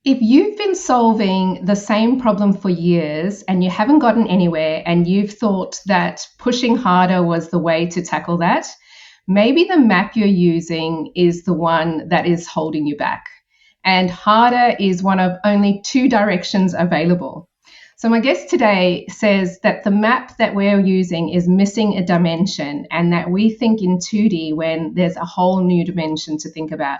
If you've been solving the same problem for years and you haven't gotten anywhere and you've thought that pushing harder was the way to tackle that, maybe the map you're using is the one that is holding you back. And harder is one of only two directions available. So, my guest today says that the map that we're using is missing a dimension and that we think in 2D when there's a whole new dimension to think about.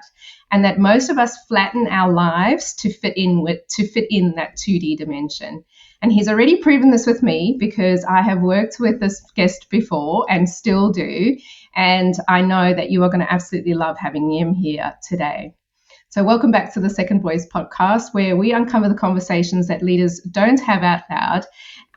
And that most of us flatten our lives to fit in that 2D dimension. And he's already proven this with me because I have worked with this guest before and still do. And I know that you are going to absolutely love having him here today. So welcome back to the Second Voice podcast, where we uncover the conversations that leaders don't have out loud.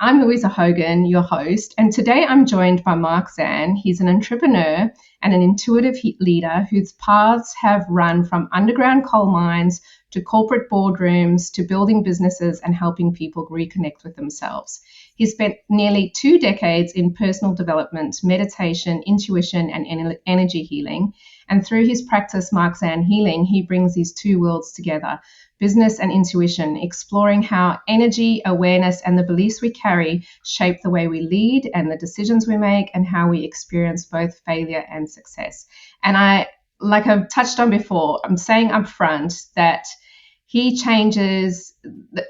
I'm Luisa Hogan, your host, and today I'm joined by Mark Zan. He's an entrepreneur and an intuitive leader whose paths have run from underground coal mines to corporate boardrooms to building businesses and helping people reconnect with themselves. He spent nearly 2 decades in personal development, meditation, intuition, and energy healing. And through his practice, Mark Zan Healing, he brings these two worlds together, business and intuition, exploring how energy, awareness, and the beliefs we carry shape the way we lead and the decisions we make and how we experience both failure and success. And like I've touched on before, I'm saying up front that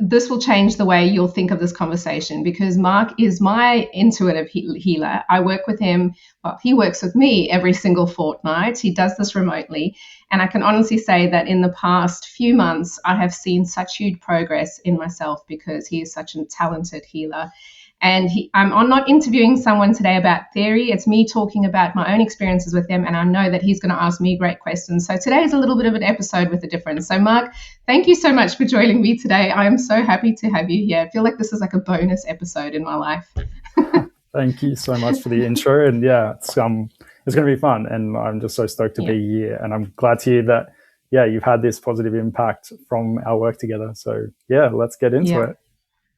this will change the way you'll think of this conversation, because Mark is my intuitive healer. I work with him. Well, he works with me every single fortnight. He does this remotely. And I can honestly say that in the past few months, I have seen such huge progress in myself because he is such a talented healer. And I'm not interviewing someone today about theory. It's me talking about my own experiences with them. And I know that he's going to ask me great questions. So today is a little bit of an episode with a difference. So Mark, thank you so much for joining me today. I am so happy to have you here. I feel like this is like a bonus episode in my life. Thank you so much for the intro. And yeah, it's going to be fun. And I'm just so stoked to be here. And I'm glad to hear that, you've had this positive impact from our work together. So yeah, let's get into it.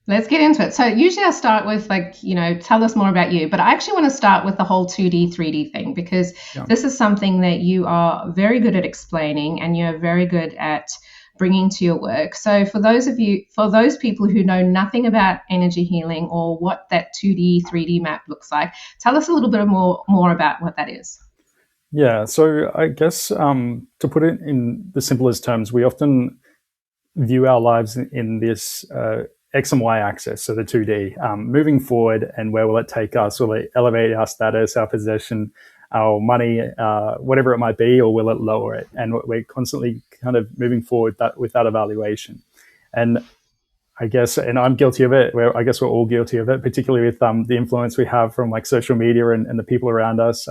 Let's get into it. So usually I start with tell us more about you, but I actually want to start with the whole 2D, 3D thing, because this is something that you are very good at explaining and you're very good at bringing to your work. So for those people who know nothing about energy healing or what that 2D, 3D map looks like, tell us a little bit more about what that is. Yeah. So I guess to put it in the simplest terms, we often view our lives in this X and Y axis, so the 2D, moving forward, and where will it take us? Will it elevate our status, our possession, our money, whatever it might be, or will it lower it? And we're constantly kind of moving forward with that evaluation. And I guess, and I'm guilty of it, I guess we're all guilty of it, particularly with the influence we have from like social media and the people around us,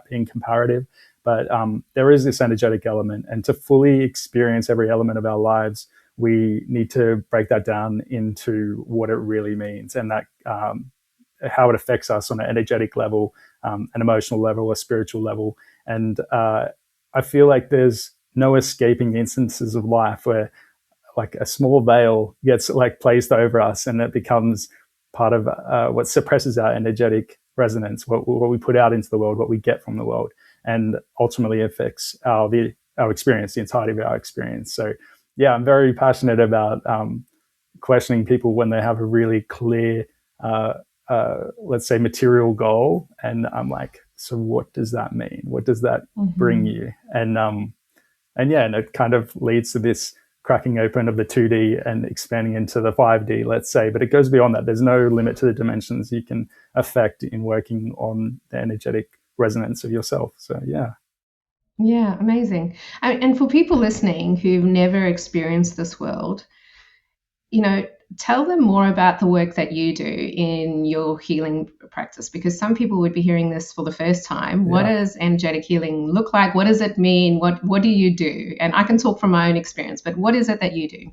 being comparative. But there is this energetic element, and to fully experience every element of our lives, we need to break that down into what it really means, and that how it affects us on an energetic level, an emotional level, a spiritual level. And I feel like there's no escaping instances of life where like a small veil gets like placed over us, and it becomes part of what suppresses our energetic resonance, what we put out into the world, what we get from the world, and ultimately affects our experience, the entirety of our experience. So yeah, I'm very passionate about questioning people when they have a really clear, let's say, material goal. And I'm like, so what does that mean? What does that bring you? And it kind of leads to this cracking open of the 2D and expanding into the 5D, let's say. But it goes beyond that. There's no limit to the dimensions you can affect in working on the energetic resonance of yourself. So yeah. Yeah, amazing. And for people listening who've never experienced this world, tell them more about the work that you do in your healing practice, because some people would be hearing this for the first time. What does energetic healing look like? What does it mean? What do you do? And I can talk from my own experience, but what is it that you do?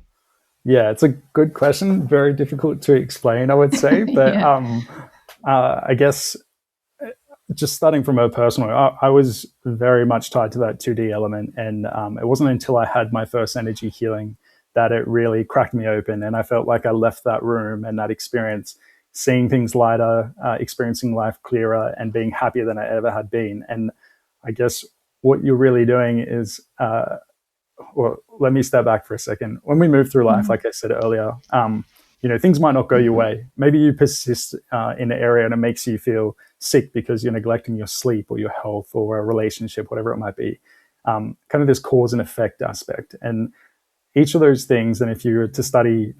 Yeah, it's a good question. Very difficult to explain, I would say. But I guess just starting from a personal, I was very much tied to that 2D element. And it wasn't until I had my first energy healing that it really cracked me open. And I felt like I left that room and that experience, seeing things lighter, experiencing life clearer, and being happier than I ever had been. And I guess what you're really doing is well, let me step back for a second. When we move through life, like I said earlier, things might not go your way. Maybe you persist in an area and it makes you feel sick because you're neglecting your sleep or your health or a relationship, whatever it might be. Kind of this cause and effect aspect. And each of those things, and if you were to study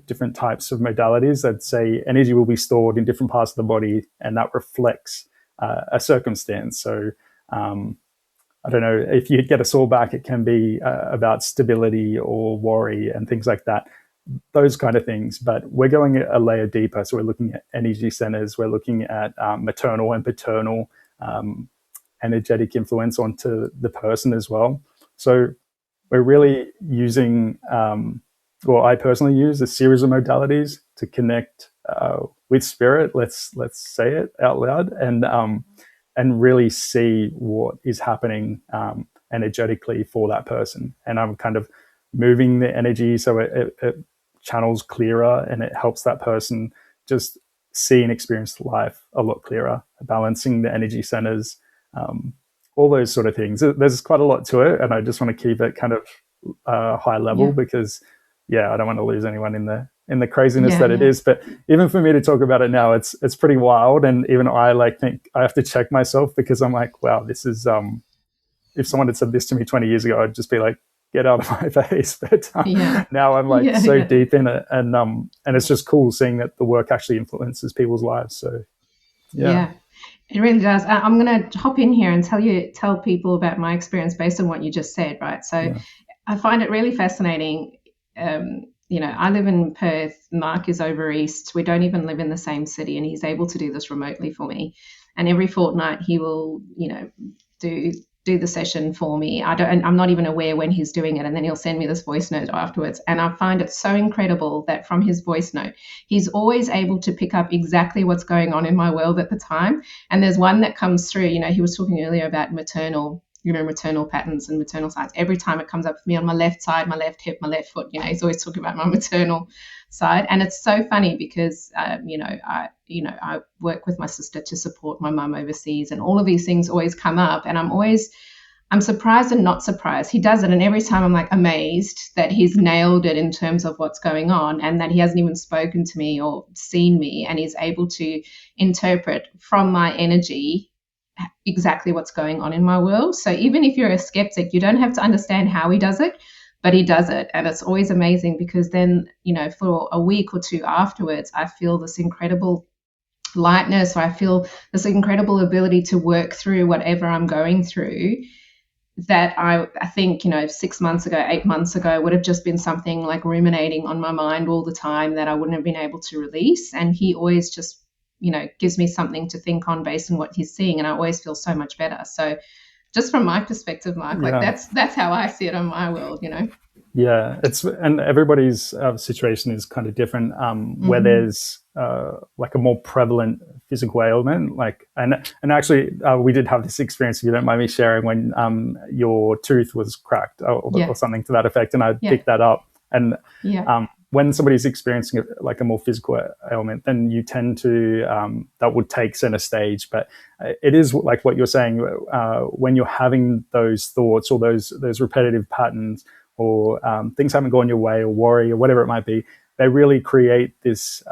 different types of modalities, I'd say energy will be stored in different parts of the body, and that reflects a circumstance. So I don't know, if you get a sore back, it can be about stability or worry and things like that, those kind of things. But we're going a layer deeper. So we're looking at energy centers, we're looking at maternal and paternal energetic influence onto the person as well. So we're really using, I personally use a series of modalities to connect with spirit. Let's say it out loud, and really see what is happening energetically for that person. And I'm kind of moving the energy so it channels clearer, and it helps that person just see and experience life a lot clearer, balancing the energy centers, all those sort of things. There's quite a lot to it, and I just want to keep it kind of high level because I don't want to lose anyone in the craziness that it is. But even for me to talk about it now, it's pretty wild. And even I think I have to check myself, because I'm like, wow, this is if someone had said this to me 20 years ago, I'd just be like, get out of my face. But now I'm like deep in it, and it's just cool seeing that the work actually influences people's lives. So it really does. I'm going to hop in here and tell people about my experience based on what you just said, right? So I find it really fascinating. I live in Perth. Mark is over east. We don't even live in the same city, and he's able to do this remotely for me. And every fortnight he will, do the session for me. I'm not even aware when he's doing it, and then he'll send me this voice note afterwards. And I find it so incredible that from his voice note, he's always able to pick up exactly what's going on in my world at the time. And there's one that comes through. He was talking earlier about maternal patterns and maternal sides. Every time it comes up for me on my left side, my left hip, my left foot, he's always talking about my maternal side. And it's so funny because, I work with my sister to support my mum overseas, and all of these things always come up, and I'm surprised and not surprised. He does it, and every time I'm like amazed that he's nailed it in terms of what's going on, and that he hasn't even spoken to me or seen me, and he's able to interpret from my energy exactly what's going on in my world. So even if you're a skeptic, you don't have to understand how he does it, but he does it. And it's always amazing, because then, for a week or two afterwards, I feel this incredible lightness, or I feel this incredible ability to work through whatever I'm going through, that I think, 6 months ago, 8 months ago, would have just been something like ruminating on my mind all the time that I wouldn't have been able to release. And he always just gives me something to think on based on what he's seeing, and I always feel so much better. So just from my perspective, Mark, that's how I see it in my world, Yeah, and everybody's situation is kind of different. Where there's like a more prevalent physical ailment, and actually we did have this experience, if you don't mind me sharing, when your tooth was cracked or something to that effect, and I picked that up. And when somebody's experiencing like a more physical ailment, then you tend to, that would take center stage. But it is like what you're saying, when you're having those thoughts or those repetitive patterns, or things haven't gone your way, or worry, or whatever it might be, they really create this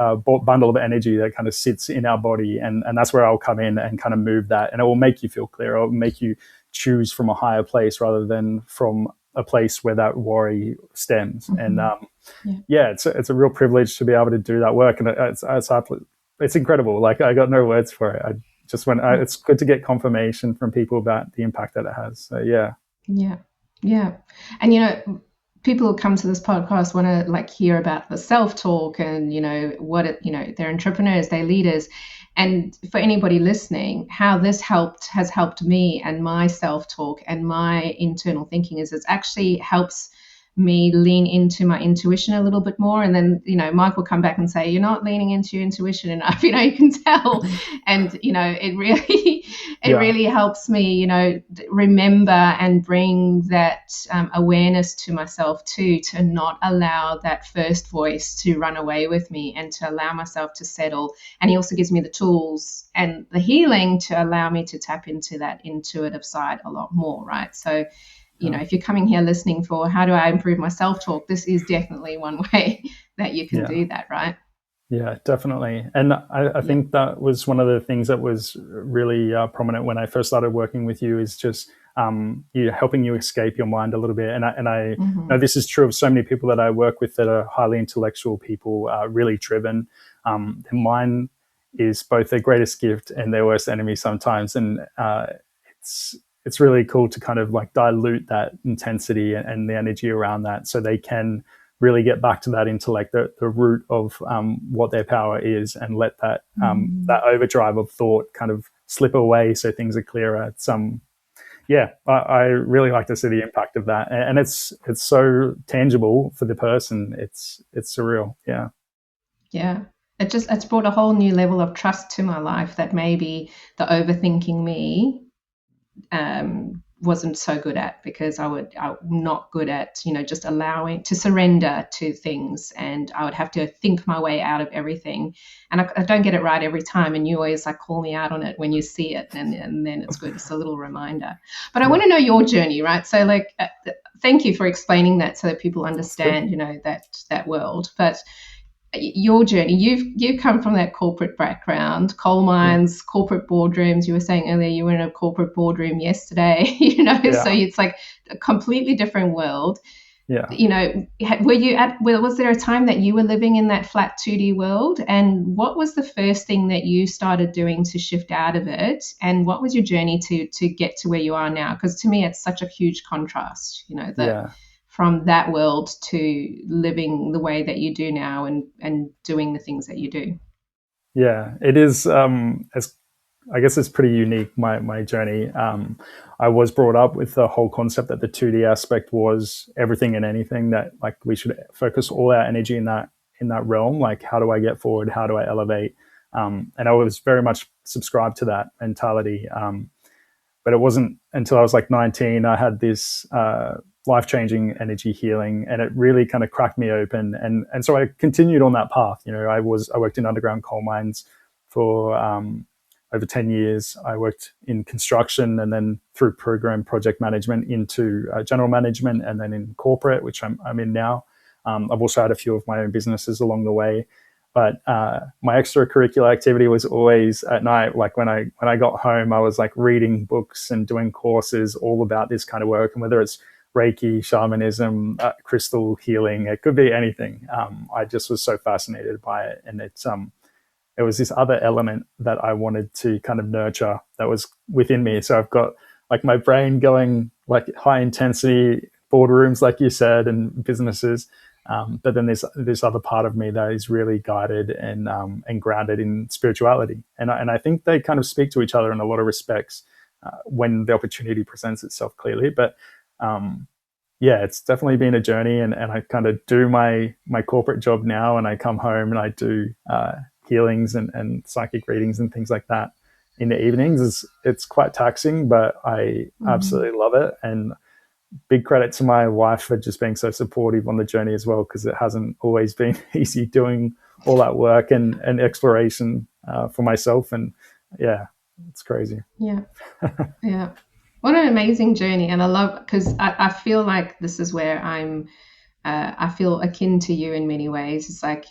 bundle of energy that kind of sits in our body. And that's where I'll come in and kind of move that. And it will make you feel clear. It will make you choose from a higher place rather than from a place where that worry stems. And it's a real privilege to be able to do that work. And it's incredible. Like, I got no words for it. It's good to get confirmation from people about the impact that it has. So Yeah. And, people who come to this podcast want to hear about the self-talk and, they're entrepreneurs, they're leaders. And for anybody listening, how this has helped me and my self-talk and my internal thinking is it actually helps me lean into my intuition a little bit more. And then, Mike will come back and say, you're not leaning into your intuition enough, you can tell. And, it really helps me, remember and bring that awareness to myself too, to not allow that first voice to run away with me, and to allow myself to settle. And he also gives me the tools and the healing to allow me to tap into that intuitive side a lot more, right? So if you're coming here listening for how do I improve my self-talk, this is definitely one way that you can do that, right? Yeah, definitely. And I think that was one of the things that was really prominent when I first started working with you, is just you helping you escape your mind a little bit. And I know this is true of so many people that I work with that are highly intellectual people, really driven. Their mind is both their greatest gift and their worst enemy sometimes. And it's really cool to kind of like dilute that intensity and the energy around that, so they can really get back to that intellect, the root of what their power is, and let that that overdrive of thought kind of slip away so things are clearer. It's I really like to see the impact of that, and it's so tangible for the person. It's surreal. Yeah. It's brought a whole new level of trust to my life that maybe the overthinking me wasn't so good at, because I'm not good at, just allowing to surrender to things, and I would have to think my way out of everything. And I don't get it right every time. And you always like call me out on it when you see it. And then it's good. It's a little reminder. But I want to know your journey, right? So like, thank you for explaining that so that people understand, that world. But your journey, you've come from that corporate background, coal mines, corporate boardrooms. You were saying earlier you were in a corporate boardroom yesterday, so it's like a completely different world. Was there a time that you were living in that flat 2D world, and what was the first thing that you started doing to shift out of it, and what was your journey to get to where you are now? Because to me it's such a huge contrast, from that world to living the way that you do now, and doing the things that you do. Yeah, it is. I guess it's pretty unique, my journey. I was brought up with the whole concept that the 2D aspect was everything and anything, that like we should focus all our energy in that realm. Like, how do I get forward? How do I elevate? And I was very much subscribed to that mentality. But it wasn't until I was like 19, I had this life-changing energy healing, and it really kind of cracked me open. And so I continued on that path. I worked in underground coal mines for over 10 years. I worked in construction, and then through program project management into general management, and then in corporate, which I'm in now. I've also had a few of my own businesses along the way. But my extracurricular activity was always at night. Like when I got home, I was like reading books and doing courses all about this kind of work. And whether it's Reiki, shamanism, crystal healing, it could be anything. I just was so fascinated by it. And it was this other element that I wanted to kind of nurture that was within me. So I've got like my brain going like high intensity boardrooms, like you said, and businesses. But then there's this other part of me that is really guided and grounded in spirituality. And I think they kind of speak to each other in a lot of respects when the opportunity presents itself clearly. But it's definitely been a journey. And I kind of do my corporate job now, and I come home and I do healings and psychic readings and things like that in the evenings. It's quite taxing, but I absolutely love it. And big credit to my wife for just being so supportive on the journey as well, because it hasn't always been easy doing all that work and exploration for myself. And it's crazy. Yeah. What an amazing journey. And I love, because I feel like this is where I feel akin to you in many ways. It's like,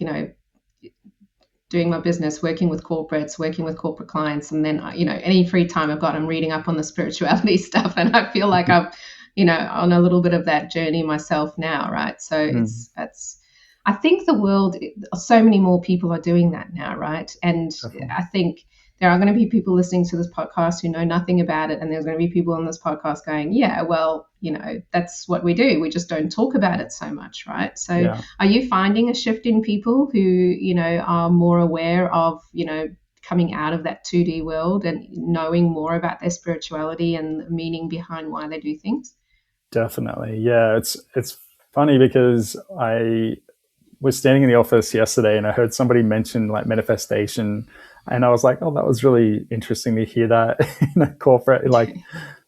doing my business, working with corporates, working with corporate clients, and then, any free time I've got, I'm reading up on the spirituality stuff. And I feel like I'm, on a little bit of that journey myself now, right? So I think the world, so many more people are doing that now, right? And I think there are going to be people listening to this podcast who know nothing about it, and there's going to be people on this podcast going, yeah, well, that's what we do. We just don't talk about it so much, right? So are you finding a shift in people who, are more aware of, coming out of that 2D world and knowing more about their spirituality and the meaning behind why they do things? Definitely. Yeah. It's funny because I was standing in the office yesterday and I heard somebody mention like manifestation, and I was like, oh, that was really interesting to hear that in a corporate, like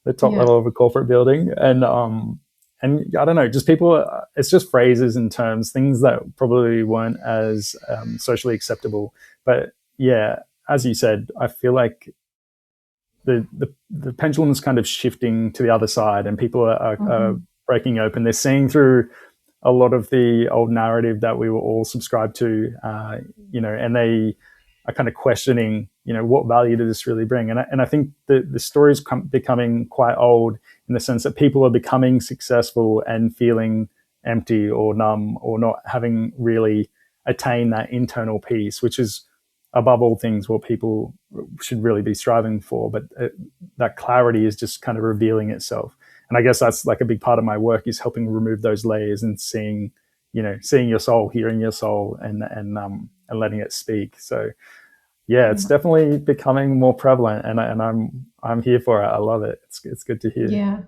the top level of a corporate building. And I don't know, just people, it's just phrases and terms, things that probably weren't as socially acceptable. But yeah, as you said, I feel like the pendulum is kind of shifting to the other side, and people are breaking open. They're seeing through a lot of the old narrative that we were all subscribed to, and they are kind of questioning, what value does this really bring? And I think the story is becoming quite old in the sense that people are becoming successful and feeling empty or numb or not having really attained that internal peace, which is above all things what people should really be striving for. But that clarity is just kind of revealing itself. And I guess that's like a big part of my work, is helping remove those layers and seeing your soul, hearing your soul, and letting it speak. So yeah, it's definitely becoming more prevalent, and I'm here for it. I love it. It's good to hear. Yeah,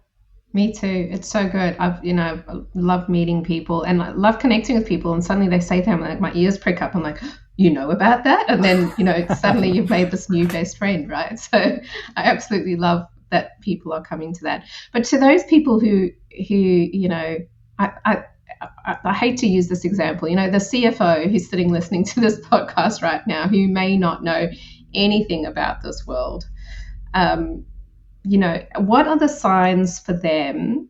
me too. It's so good. I love meeting people, and I love connecting with people. And suddenly they say them, like my ears prick up. I'm like, you know about that? And then suddenly you've made this new best friend, right? So I absolutely love that people are coming to that. But to those people who I hate to use this example, the CFO who's sitting listening to this podcast right now, who may not know anything about this world, what are the signs for them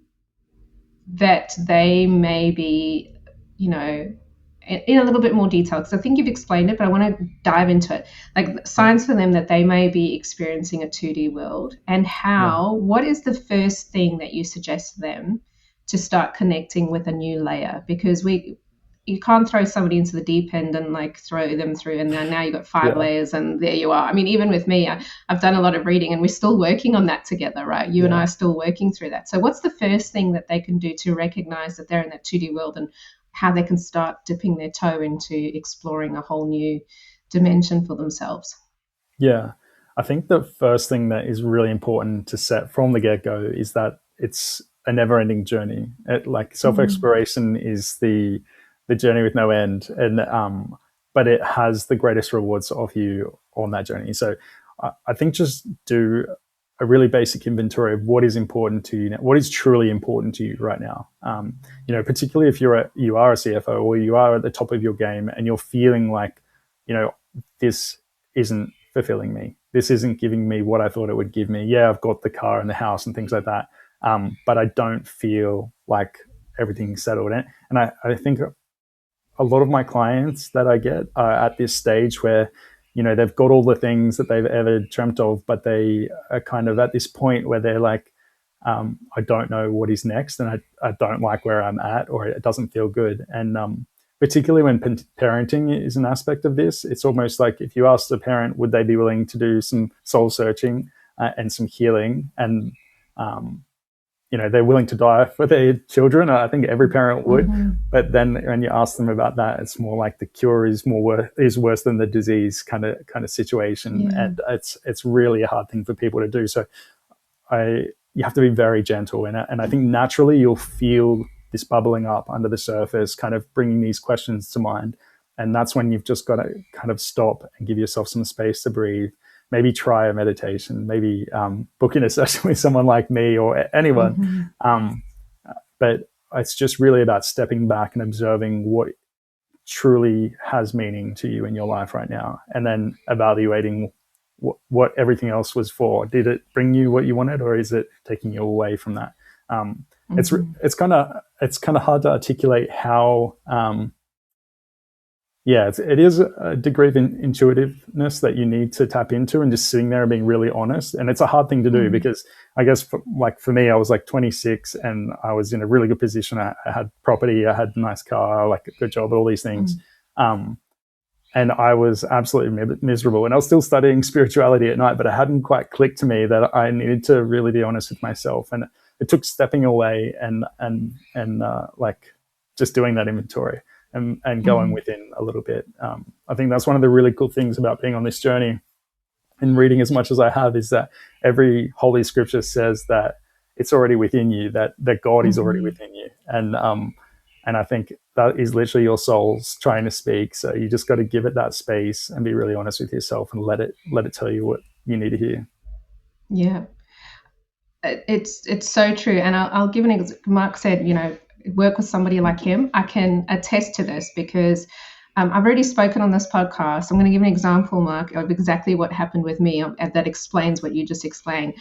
that they may be, in a little bit more detail, because I think you've explained it, but I want to dive into it. Like signs for them that they may be experiencing a 2D world, and what is the first thing that you suggest to them to start connecting with a new layer? Because you can't throw somebody into the deep end and like throw them through, and then now you've got 5 layers, and there you are. I mean, even with me, I've done a lot of reading, and we're still working on that together, right? You and I are still working through that. So what's the first thing that they can do to recognize that they're in that 2D world, and how they can start dipping their toe into exploring a whole new dimension for themselves? Yeah, I think the first thing that is really important to set from the get-go is that it's a never-ending journey. Like self-exploration is the journey with no end, and but it has the greatest rewards of you on that journey. So I think just do a really basic inventory of what is important to you now, what is truly important to you right now. Particularly if you are a CFO, or you are at the top of your game, and you're feeling like, this isn't fulfilling me. This isn't giving me what I thought it would give me. Yeah, I've got the car and the house and things like that, but I don't feel like everything's settled. And I think a lot of my clients that I get are at this stage where, they've got all the things that they've ever dreamt of, but they are kind of at this point where they're like, I don't know what is next, and I don't like where I'm at, or it doesn't feel good. And particularly when parenting is an aspect of this, it's almost like if you ask the parent, would they be willing to do some soul searching and some healing, and they're willing to die for their children. I think every parent would. But then when you ask them about that, it's more like the cure is worse than the disease kind of situation. And it's really a hard thing for people to do. So you have to be very gentle. And I think naturally you'll feel this bubbling up under the surface, kind of bringing these questions to mind. And that's when you've just got to kind of stop and give yourself some space to breathe. Maybe try a meditation, maybe book in a session with someone like me or anyone. But it's just really about stepping back and observing what truly has meaning to you in your life right now, and then evaluating what everything else was for. Did it bring you what you wanted, or is it taking you away from that? It's kind of hard to articulate how. It is a degree of intuitiveness that you need to tap into, and just sitting there and being really honest. And it's a hard thing to do because I guess for me, I was like 26 and I was in a really good position. I had property, I had a nice car, like a good job, all these things. And I was absolutely miserable. And I was still studying spirituality at night, but it hadn't quite clicked to me that I needed to really be honest with myself. And it took stepping away and like just doing that inventory. And going within a little bit. I think that's one of the really cool things about being on this journey and reading as much as I have, is that every holy scripture says that it's already within you, that God is already within you. And I think that is literally your soul's trying to speak. So you just got to give it that space and be really honest with yourself and let it tell you what you need to hear. Yeah, it's so true. And I'll give an example. Mark said, work with somebody like him. I can attest to this because I've already spoken on this podcast. I'm going to give an example, Mark, of exactly what happened with me that explains what you just explained.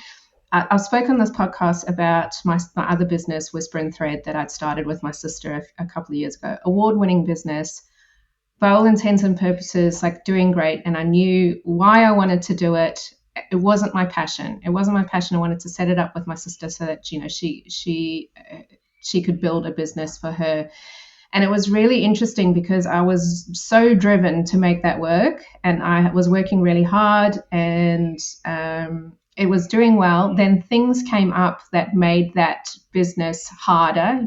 I've spoken on this podcast about my other business, Whisper and Thread, that I'd started with my sister a couple of years ago. Award-winning business, by all intents and purposes, like doing great. And I knew why I wanted to do it. It wasn't my passion. It wasn't my passion. I wanted to set it up with my sister so that she could build a business for her. And it was really interesting because I was so driven to make that work, and I was working really hard, and it was doing well. Then things came up that made that business harder.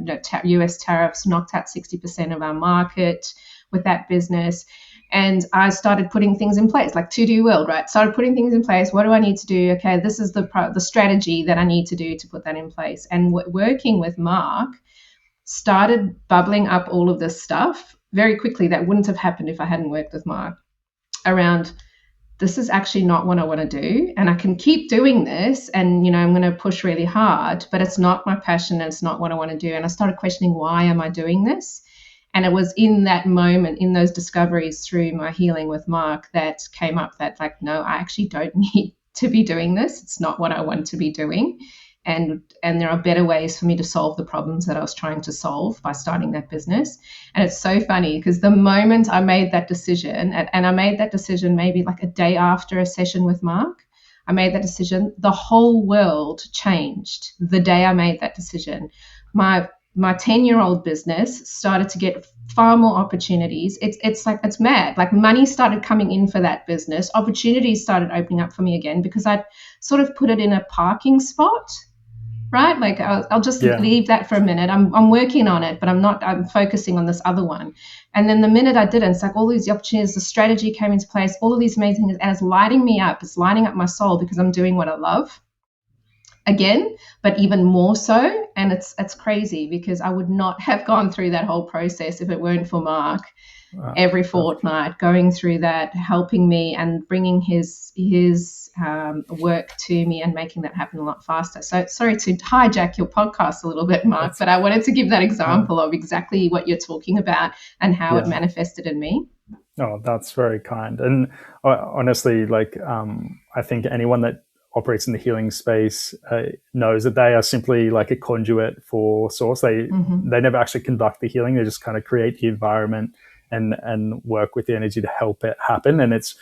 US tariffs knocked out 60% of our market with that business. And I started putting things in place, like to do world, right? Started putting things in place. What do I need to do? Okay, this is the strategy that I need to do to put that in place. And working with Mark started bubbling up all of this stuff very quickly that wouldn't have happened if I hadn't worked with Mark around, this is actually not what I want to do. And I can keep doing this and, I'm going to push really hard, but it's not my passion and it's not what I want to do. And I started questioning, why am I doing this? And it was in that moment, in those discoveries through my healing with Mark, that came up that like, no, I actually don't need to be doing this. It's not what I want to be doing. And there are better ways for me to solve the problems that I was trying to solve by starting that business. And it's so funny because the moment I made that decision, and I made that decision maybe like a day after a session with Mark, I made that decision, the whole world changed the day I made that decision. My 10-year-old business started to get far more opportunities. It's mad. Like money started coming in for that business. Opportunities started opening up for me again because I'd sort of put it in a parking spot, right? Like I'll just leave that for a minute. I'm working on it, but I'm focusing on this other one. And then the minute I didn't, it's like all these opportunities, the strategy came into place, all of these amazing things, and it's lighting me up. It's lighting up my soul because I'm doing what I love again, but even more so. And it's crazy because I would not have gone through that whole process if it weren't for Mark. Every fortnight, going through that, helping me and bringing his work to me and making that happen a lot faster. So sorry to hijack your podcast a little bit, Mark, but I wanted to give that example of exactly what you're talking about and how it manifested in me. Oh, that's very kind. And honestly, like I think anyone that operates in the healing space knows that they are simply like a conduit for source. They never actually conduct the healing. They just kind of create the environment and work with the energy to help it happen. And it's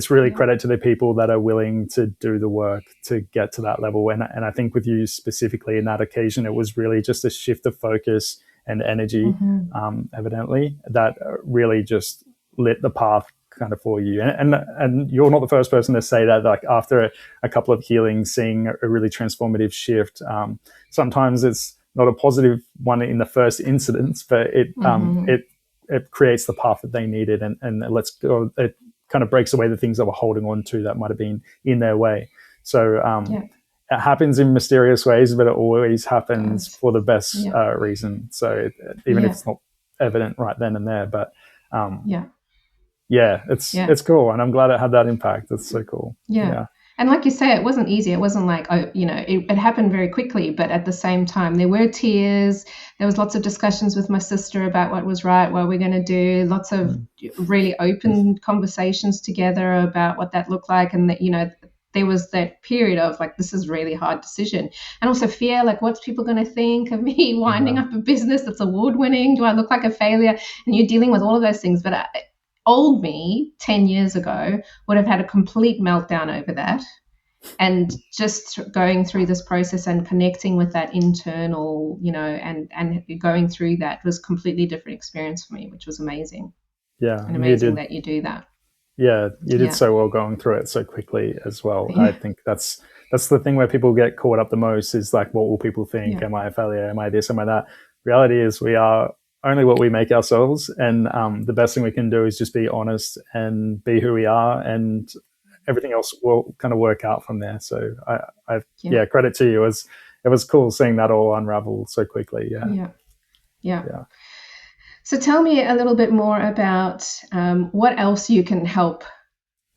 really credit to the people that are willing to do the work to get to that level. And I think with you specifically in that occasion, it was really just a shift of focus and energy, evidently, that really just lit the path kind of for you. And you're not the first person to say that, like after a couple of healings, seeing a really transformative shift. Sometimes it's not a positive one in the first incidence, but it creates the path that they needed and lets go. It kind of breaks away the things that were holding on to that might have been in their way. So it happens in mysterious ways, but it always happens for the best reason. So even if it's not evident right then and there, but it's cool, and I'm glad it had that impact. It's so cool. Yeah. And like you say, it wasn't easy. It wasn't like, it happened very quickly, but at the same time, there were tears. There was lots of discussions with my sister about what was right, what we're going to do, lots of really open conversations together about what that looked like. And that, there was that period of like, this is a really hard decision. And also fear, like, what's people going to think of me winding up a business that's award-winning? Do I look like a failure? And you're dealing with all of those things. But old me 10 years ago would have had a complete meltdown over that. And just going through this process and connecting with that internal, and going through that was a completely different experience for me, which was amazing. Yeah. And amazing that you do that. Yeah, you did so well going through it so quickly as well. Yeah. I think that's the thing where people get caught up the most is like, what will people think? Am I a failure? Am I this? Am I that? Reality is we are only what we make ourselves, and the best thing we can do is just be honest and be who we are, and everything else will kind of work out from there. So I credit to you. It was cool seeing that all unravel so quickly. Yeah. So tell me a little bit more about what else you can help,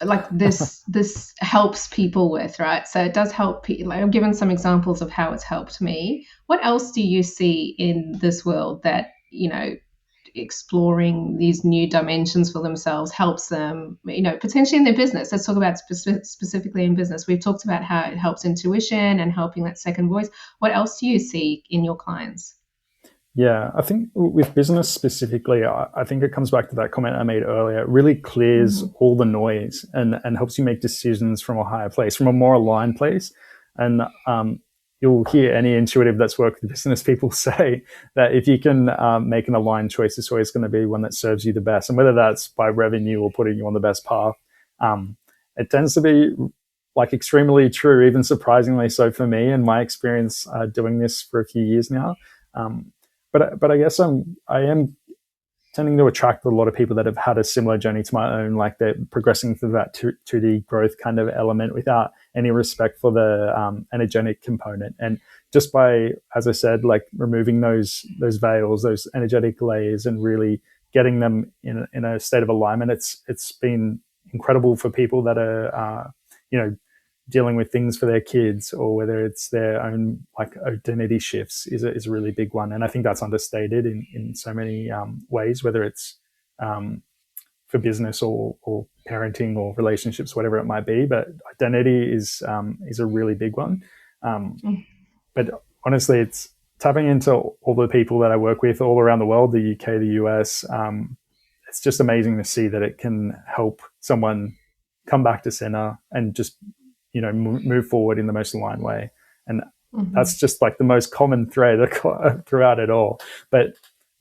like this helps people with, right? So it does help people. I've given some examples of how it's helped me. What else do you see in this world that, exploring these new dimensions for themselves helps them, potentially in their business. Let's talk about specifically in business. We've talked about how it helps intuition and helping that second voice. What else do you see in your clients? Yeah, I think with business specifically, I think it comes back to that comment I made earlier. It really clears all the noise and helps you make decisions from a higher place, from a more aligned place. And you'll hear any intuitive that's worked with business people say that if you can make an aligned choice, it's always going to be one that serves you the best. And whether that's by revenue or putting you on the best path, it tends to be like extremely true, even surprisingly so for me and my experience doing this for a few years now. But I guess I am tending to attract a lot of people that have had a similar journey to my own, like they're progressing through that 2D growth kind of element without any respect for the energetic component. And just by, as I said, like removing those veils, those energetic layers, and really getting them in a state of alignment, it's been incredible for people that are dealing with things for their kids, or whether it's their own like identity shifts is a really big one. And I think that's understated in so many ways, whether it's for business or parenting or relationships, whatever it might be. But identity is a really big one. But honestly, it's tapping into all the people that I work with all around the world, the UK, the US. It's just amazing to see that it can help someone come back to center and just move forward in the most aligned way. And that's just like the most common thread throughout it all. But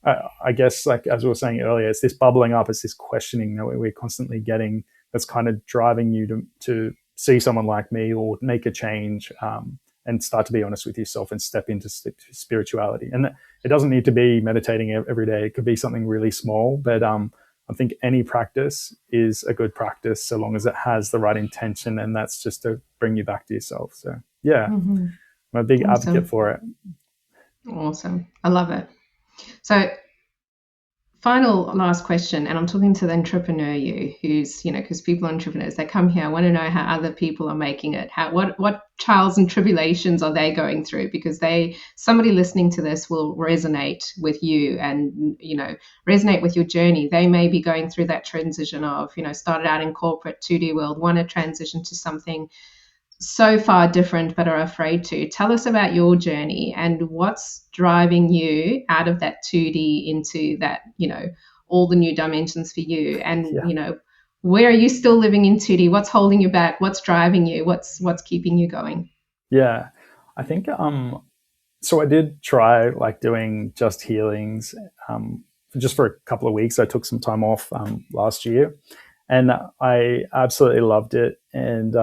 I guess, like as we were saying earlier, it's this bubbling up, it's this questioning that we're constantly getting that's kind of driving you to see someone like me or make a change, and start to be honest with yourself and step into spirituality. And it doesn't need to be meditating every day. It could be something really small, but I think any practice is a good practice so long as it has the right intention, and that's just to bring you back to yourself. So yeah, I'm a big advocate for it. Awesome. I love it. So last question, and I'm talking to the entrepreneur who's, because people are entrepreneurs, they come here, I want to know how other people are making it. What trials and tribulations are they going through? Because somebody listening to this will resonate with you and, resonate with your journey. They may be going through that transition of, started out in corporate 2D world, want to transition to something so far different, but are afraid to. Tell us about your journey and what's driving you out of that 2D into that, all the new dimensions for you. And, where are you still living in 2D? What's holding you back? What's driving you? What's keeping you going? Yeah, I think, so I did try like doing just healings, just for a couple of weeks. I took some time off last year, and I absolutely loved it. And,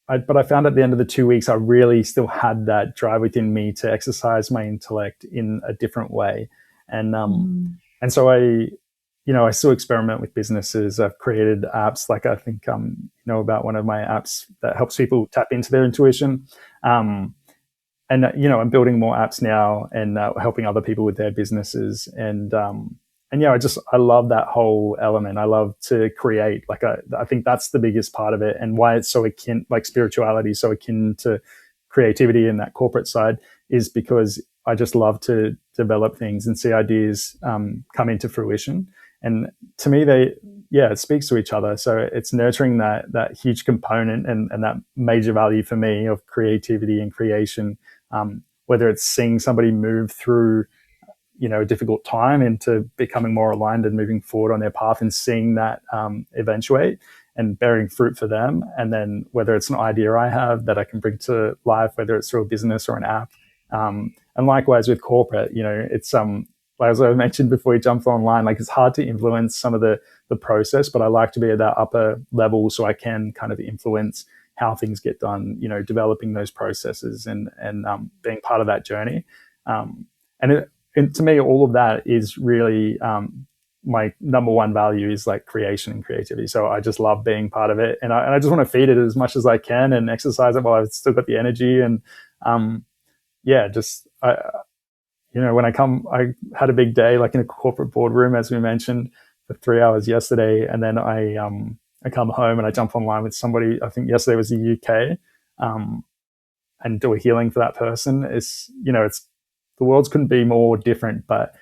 but I found at the end of the 2 weeks, I really still had that drive within me to exercise my intellect in a different way. And so I still experiment with businesses. I've created apps, like I think about one of my apps that helps people tap into their intuition. And I'm building more apps now and helping other people with their businesses. And I love that whole element. I love to create. Like I think that's the biggest part of it, and why it's so akin, like spirituality, so akin to creativity in that corporate side, is because I just love to develop things and see ideas come into fruition. And to me, it speaks to each other. So it's nurturing that huge component and that major value for me of creativity and creation. Whether it's seeing somebody move through a difficult time into becoming more aligned and moving forward on their path, and seeing that eventuate and bearing fruit for them. And then whether it's an idea I have that I can bring to life, whether it's through a business or an app. And likewise with corporate, it's like as I mentioned before we jumped online, like it's hard to influence some of the process, but I like to be at that upper level so I can kind of influence how things get done, developing those processes and being part of that journey. And to me, all of that is really my number one value is like creation and creativity. So I just love being part of it, and I just want to feed it as much as I can and exercise it while I've still got the energy. And when I had a big day, like in a corporate boardroom, as we mentioned, for 3 hours yesterday, and then I come home and I jump online with somebody. I think yesterday was the UK, and do a healing for that person. It's the worlds couldn't be more different, but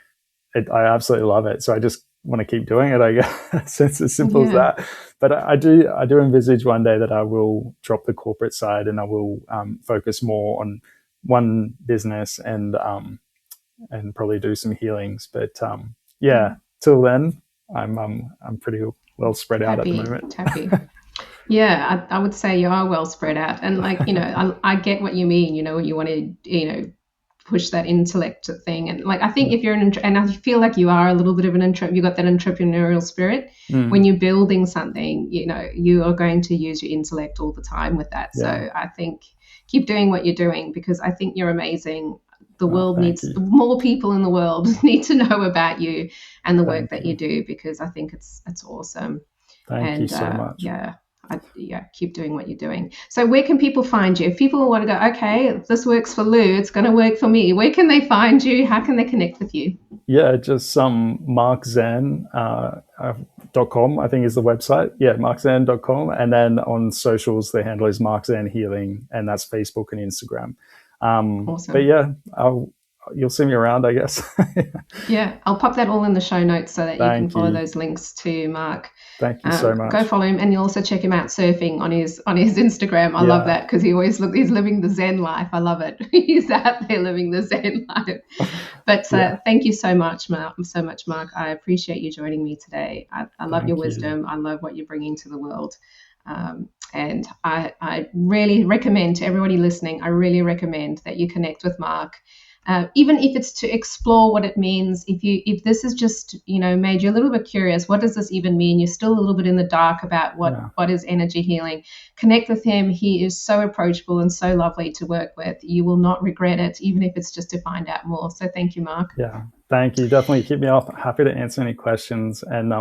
I absolutely love it. So I just want to keep doing it, I guess. It's as simple as Yeah. that. But I do envisage one day that I will drop the corporate side and I will focus more on one business and probably do some healings. But yeah, till then, I'm pretty well spread out at the moment. Happy. Yeah, I would say you are well spread out. And like, I get what you mean, you want to, push that intellect thing. And like, I think if you're and I feel like you are a little bit of you got that entrepreneurial spirit. When you're building something, you are going to use your intellect all the time with that. So I think keep doing what you're doing, because I think you're amazing. The world needs more people in the world need to know about you and the work that you do, because I think it's awesome. Thank you so much. Keep doing what you're doing. So where can people find you? If people want to go, okay, if this works for Lou, it's going to work for me. Where can they find you? How can they connect with you? Yeah, just markzan.com, I think is the website. Yeah, markzan.com. And then on socials, the handle is Mark Zan Healing, and that's Facebook and Instagram. Awesome. But yeah, you'll see me around, I guess. Yeah, I'll pop that all in the show notes so that you can follow those links to Mark. Thank you so much. Go follow him, and you'll also check him out surfing on his Instagram. I love that, because he's living the Zen life. I love it. He's out there living the Zen life. But thank you so much, Mark. I appreciate you joining me today. I love your wisdom. I love what you're bringing to the world. And I really recommend to everybody listening, I really recommend that you connect with Mark. Even if it's to explore what it means, if this has just made you a little bit curious, what does this even mean? You're still a little bit in the dark about what is energy healing. Connect with him. He is so approachable and so lovely to work with. You will not regret it, even if it's just to find out more. So thank you, Mark. Yeah, thank you. Definitely keep me up. Happy to answer any questions. And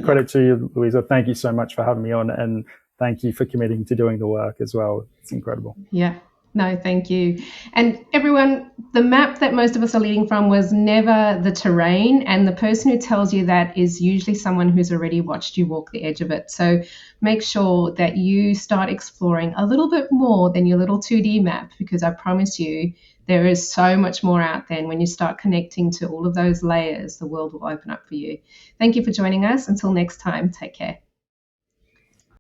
credit to you, Louisa. Thank you so much for having me on, and thank you for committing to doing the work as well. It's incredible. Yeah. No, thank you. And everyone, the map that most of us are leading from was never the terrain. And the person who tells you that is usually someone who's already watched you walk the edge of it. So make sure that you start exploring a little bit more than your little 2D map, because I promise you, there is so much more out there. And when you start connecting to all of those layers, the world will open up for you. Thank you for joining us. Until next time, take care.